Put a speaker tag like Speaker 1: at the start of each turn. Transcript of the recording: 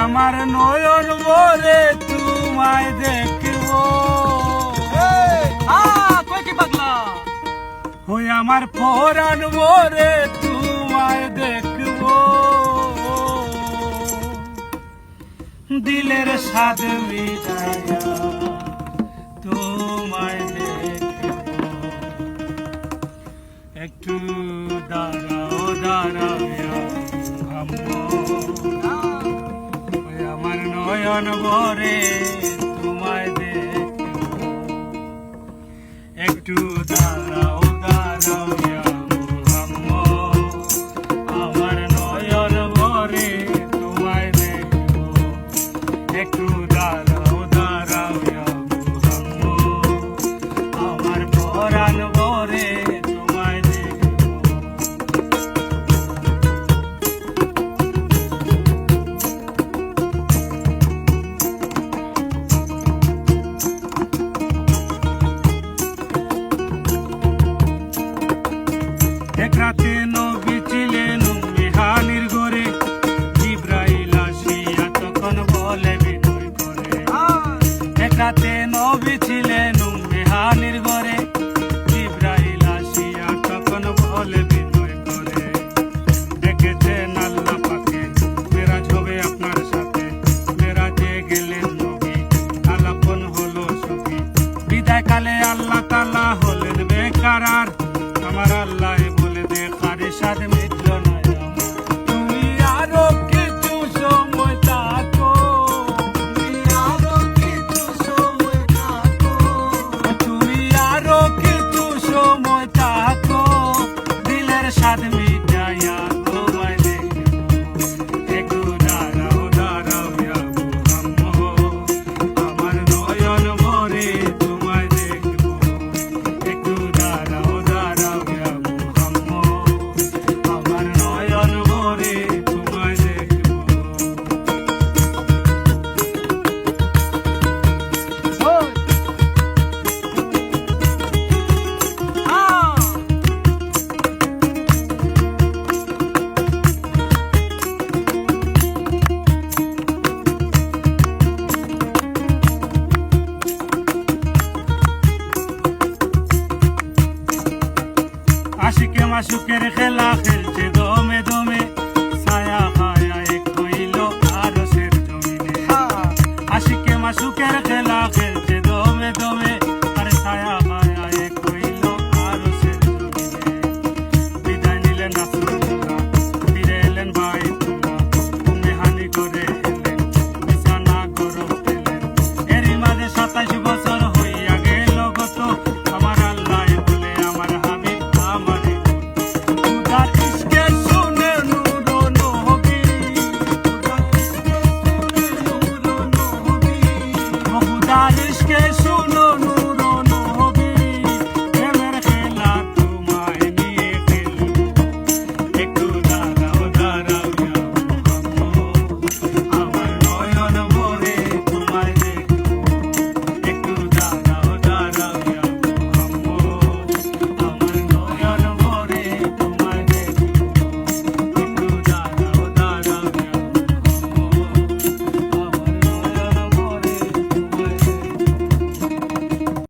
Speaker 1: আমার নয়ন ভরে তোমায় দেখব,
Speaker 2: কই কি পাগলা
Speaker 1: ওই আমার পরাণ ভরে তোমায় দেখব, দিলের স্বাদ মিটাইয়া তোমায় দেখব। একটু দাঁড়াও দাঁড়াও ওই আমার নয়ন ভরে তোমায় দেখব, একটু দাঁড়াও দাঁড়াও আমার নয়ন ভরে তোমায় দেখব, একটু দাঁড়াও দাঁড়াও আমার পরাণ ভরে তোমায় দেখব। এক রাতে নবী ছিলেন মেহানির ঘরে, জিব্রাইল আসিয়া তখন বলে বিনয় করে। এক রাতে নবী ছিলেন মেহানির ঘরে, জিব্রাইল আসিয়া তখন বলে বিনয় করে। দেখেছেন আল্লাহ পাকে মেরাজ হবে আপনার সাথে, মেরাজে গেলেন নবী আলাপন হলো সখী। বিদায় কালে আল্লাহ তাআলা হলেন বেকারার, আমার আল্লাহ বলে দেখার স্বাদ মিটল না আমার। তুমি আরো কিছু সময় থাকো, তুমি আরো কিছু সময় থাকো, তুমি আরো কিছু সময় থাকো, দিলের স্বাদ মিটাইয়া তোমায় দেখব, একটু দাঁড়াও দাঁড়াও আমার নয়ন ভরে তোমায় দেখব, একটু দাঁড়াও দাঁড়াও আমার নয়ন ভরে তোমায় দেখব। আশিকে মাসুকের